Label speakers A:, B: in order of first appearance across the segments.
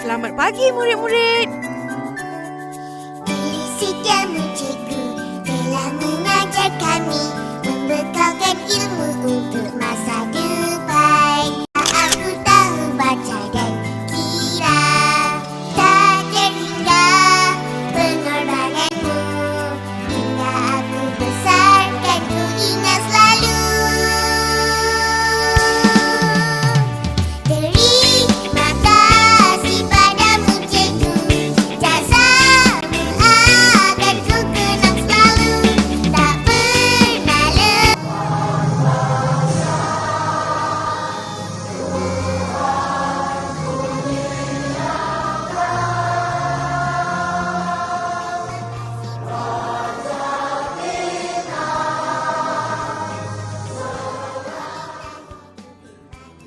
A: Selamat pagi murid-murid.
B: Setiap cikgu telah mengajar kami, membekalkan ilmu untuk masa depan. Aku tahu baca dan kira, tak terhingga pengorbananmu. Hingga aku besar kan ku ingat selalu. Terima kasih padamu cikgu, jazamu akan ku kenang selalu. Tak pernah lepas.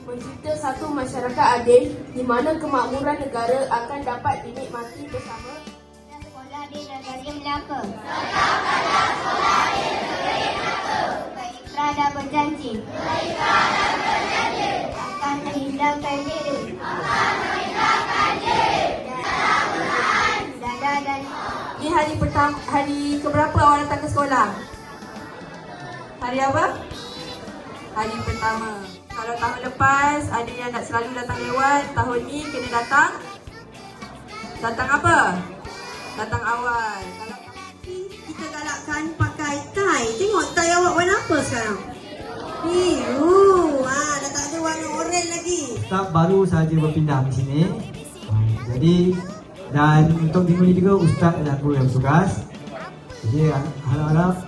C: Mencipta satu masyarakat adil di mana kemakmuran negara akan dapat dinikmati bersama.
B: Sekolah di negara Melaka. Berikrah dan berjanji. Akan menghindarkan diri. Dada dan
C: Ini hari keberapa awak datang ke sekolah? Hari apa? Hari pertama. Kalau tahun lepas ada yang nak selalu datang lewat, tahun ni kena datang. Datang apa? Datang awal. Kalau
A: Kita galakkan pakai tie. Tengok tie awak warna apa sekarang? Biru. Dah tak ada warna oranye lagi.
D: Staf baru saja berpindah di sini. Jadi dan untuk minggu ni juga ustaz dan guru yang bertugas. Jadi harap-harap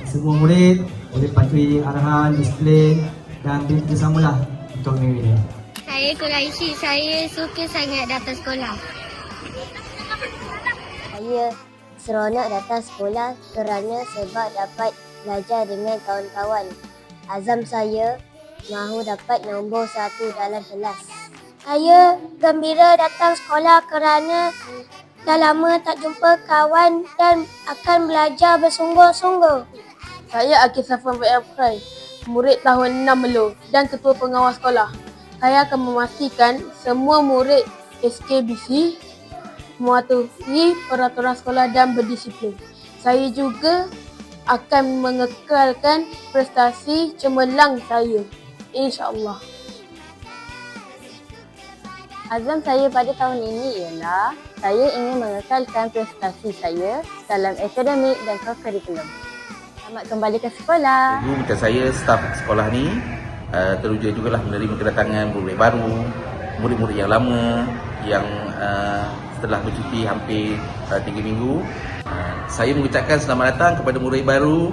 D: semua murid boleh patuhi arahan, disiplin dan bersamalah untuk minggu ini.
B: Saya Quraisy, saya suka sangat datang sekolah. Saya seronok datang sekolah kerana sebab dapat belajar dengan kawan-kawan. Azam saya mahu dapat nombor 1 dalam kelas. Saya gembira datang sekolah kerana dah lama tak jumpa kawan dan akan belajar bersungguh-sungguh.
C: Saya Akif Safwan BFK, murid tahun 6 Melo dan ketua pengawas sekolah. Saya akan memastikan semua murid SKBC mematuhi peraturan sekolah dan berdisiplin. Saya juga akan mengekalkan prestasi cemerlang saya, insya-Allah.
E: Azam saya pada tahun ini ialah saya ingin mengekalkan prestasi saya dalam akademik dan co-curriculum. Selamat kembali ke sekolah.
F: Cikgu macam saya, staf sekolah ni teruja jugalah menerima kedatangan murid baru, murid-murid yang lama yang setelah bercuti hampir 3 minggu. Saya mengucapkan selamat datang kepada murid baru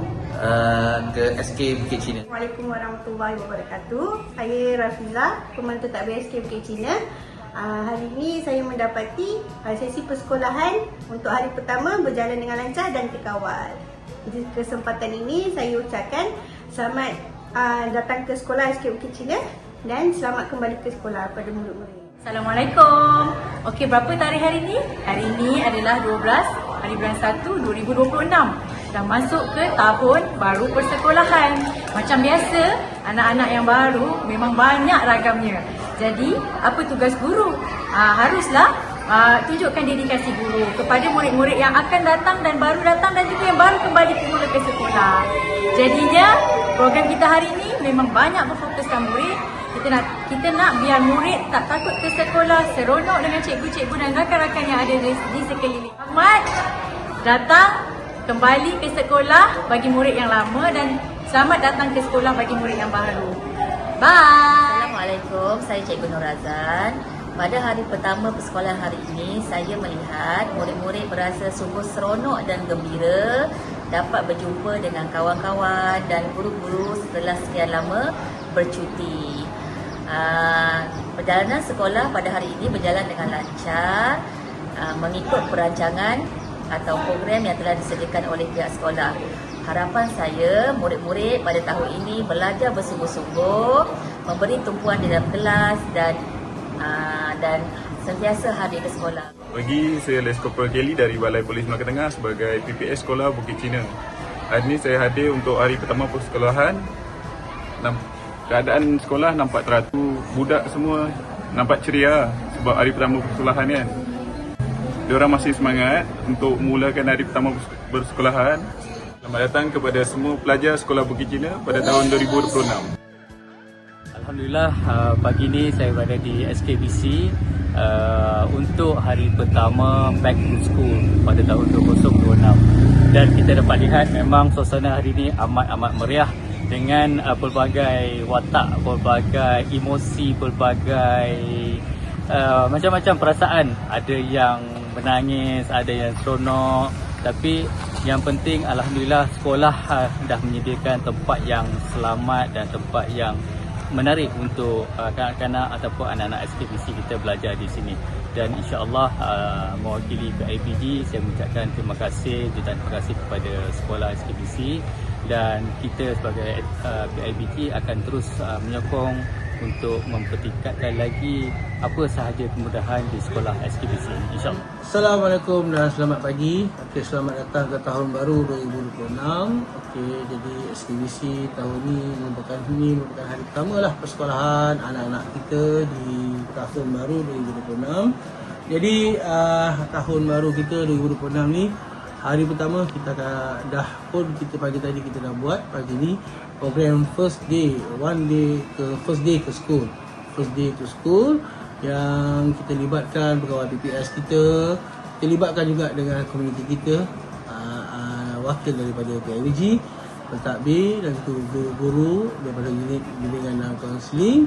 F: ke SK Bukit Cina.
G: Assalamualaikum warahmatullahi wabarakatuh. Saya Rafilah, Pemantau Takbir SK Bukit Cina. Hari ini saya mendapati sesi persekolahan untuk hari pertama berjalan dengan lancar dan terkawal. Di kesempatan ini saya ucapkan selamat datang ke sekolah SK Bukit Cina dan selamat kembali ke sekolah pada murid-murid.
H: Assalamualaikum. Okey, berapa tarikh hari ini? Hari ini adalah 12 hari bulan 1 2026. Dah masuk ke tahun baru persekolahan. Macam biasa, anak-anak yang baru memang banyak ragamnya. Jadi, apa tugas guru? Haruslah tunjukkan dedikasi guru kepada murid-murid yang akan datang dan baru datang dan juga yang baru kembali semula ke sekolah. Jadinya, program kita hari ini memang banyak berfokuskan murid. Kita nak biar murid tak takut ke sekolah, seronok dengan cikgu-cikgu dan rakan-rakan yang ada di sekeliling. Selamat datang kembali ke sekolah bagi murid yang lama dan selamat datang ke sekolah bagi murid yang baru. Bye!
E: Assalamualaikum, saya Cikgu Nur Razan. Pada hari pertama persekolahan hari ini, saya melihat murid-murid berasa sungguh seronok dan gembira dapat berjumpa dengan kawan-kawan dan guru-guru setelah sekian lama bercuti. Perjalanan sekolah pada hari ini berjalan dengan lancar mengikut perancangan atau program yang telah disediakan oleh pihak sekolah. Harapan saya murid-murid pada tahun ini belajar bersungguh-sungguh, memberi tumpuan di dalam kelas dan sentiasa hadir ke sekolah.
I: Bagi saya Les Corporal Kelly dari Balai Polis Melaka Tengah sebagai PPS Sekolah Bukit Cina. Hari ini saya hadir untuk hari pertama persekolahan. Keadaan sekolah nampak teratur, budak semua nampak ceria. sebab hari pertama persekolahan kan. Diorang masih semangat untuk mulakan hari pertama bersekolahan. Selamat datang kepada semua pelajar Sekolah Bukit Cina pada tahun 2026.
J: Alhamdulillah, pagi ni saya berada di SKBC untuk hari pertama back to school pada tahun 2026. Dan kita dapat lihat memang suasana hari ini amat meriah dengan pelbagai watak, pelbagai emosi, pelbagai macam-macam perasaan. Ada yang menangis, ada yang seronok. Tapi yang penting alhamdulillah sekolah dah menyediakan tempat yang selamat dan tempat yang menarik untuk kanak-kanak ataupun anak-anak SKBC kita belajar di sini. Dan insya-Allah mewakili PIBG saya mengucapkan terima kasih, jutaan terima kasih kepada sekolah SKBC, dan kita sebagai PIBG akan terus menyokong untuk mempertingkatkan lagi apa sahaja kemudahan di sekolah SKBC insya-Allah.
K: Assalamualaikum dan selamat pagi. Okey, selamat datang ke tahun baru 2026. Okey, jadi SKBC tahun ni merupakan hari pertama lah persekolahan anak-anak kita di tahun baru 2026. Jadi tahun baru kita 2026 ni hari pertama kita dah pun kita pagi tadi kita dah buat pagi ni program first day to school yang kita libatkan pegawai PPS kita libatkan juga dengan komuniti kita, wakil daripada PIBG, pentadbir dan guru-guru daripada unit bimbingan dan kaunseling,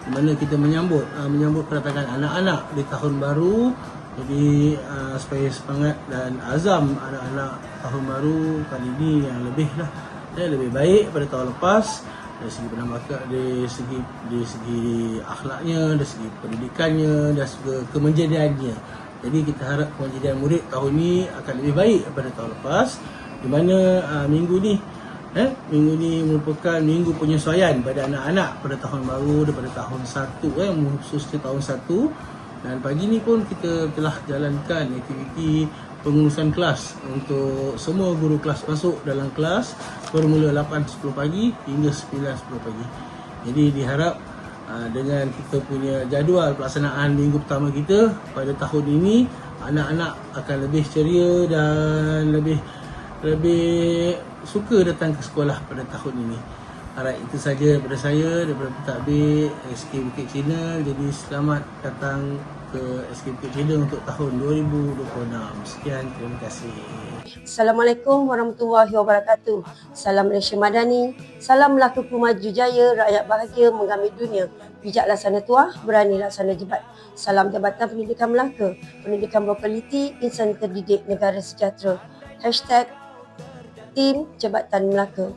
K: di mana kita menyambut kedatangan anak-anak di tahun baru. Jadi supaya semangat dan azam anak-anak tahun baru kali ini yang lebih baik pada tahun lepas dari segi penambahan, dari segi akhlaknya, dari segi pendidikannya dan segi kemenjadiannya. Jadi kita harap kemenjadian murid tahun ini akan lebih baik daripada tahun lepas, di mana minggu ni merupakan minggu penyesuaian pada anak-anak pada tahun baru daripada tahun 1 khususnya tahun 1. Dan pagi ni pun kita telah jalankan aktiviti pengurusan kelas untuk semua guru kelas masuk dalam kelas bermula 8.10 pagi hingga 9.10 pagi. Jadi diharap dengan kita punya jadual pelaksanaan minggu pertama kita pada tahun ini, anak-anak akan lebih ceria dan lebih suka datang ke sekolah pada tahun ini. Alright, itu saja daripada saya, daripada pentadbir SK Bukit Cina. Jadi selamat datang ke SK Bukit Cina untuk tahun 2026. Sekian, terima kasih.
L: Assalamualaikum warahmatullahi wabarakatuh. Salam Malaysia Madani. Salam Melaka Maju Jaya, rakyat bahagia menggamit dunia. Bijak laksana tuah, berani laksana jebat. Salam Jabatan Pendidikan Melaka, pendidikan berkualiti, insan terdidik, negara sejahtera. #Tim Jabatan Melaka.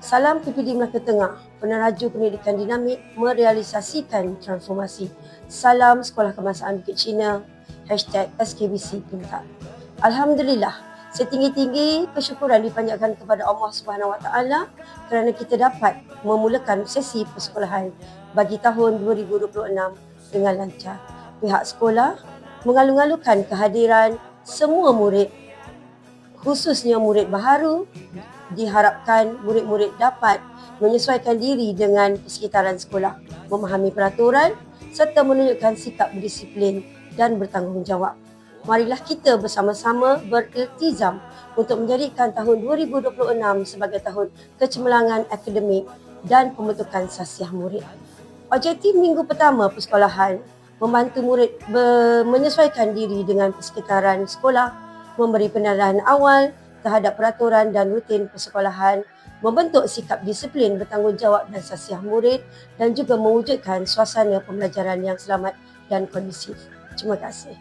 L: Salam PPD Melaka Tengah, peneraju pendidikan dinamik merealisasikan transformasi. Salam Sekolah Kebangsaan Bukit Cina. #SKBC Pintar. Alhamdulillah, setinggi-tinggi kesyukuran dipanjatkan kepada Allah Subhanahu Wa Taala kerana kita dapat memulakan sesi persekolahan bagi tahun 2026 dengan lancar. Pihak sekolah mengalu-alukan kehadiran semua murid, khususnya murid baharu. Diharapkan murid-murid dapat menyesuaikan diri dengan persekitaran sekolah, memahami peraturan serta menunjukkan sikap berdisiplin dan bertanggungjawab. Marilah kita bersama-sama beriltizam untuk menjadikan tahun 2026 sebagai tahun kecemerlangan akademik dan pembentukan sasiah murid. Objektif minggu pertama persekolahan membantu murid menyesuaikan diri dengan persekitaran sekolah, memberi penerangan awal terhadap peraturan dan rutin persekolahan, membentuk sikap disiplin, bertanggungjawab dan sasiah murid dan juga mewujudkan suasana pembelajaran yang selamat dan kondusif. Terima kasih.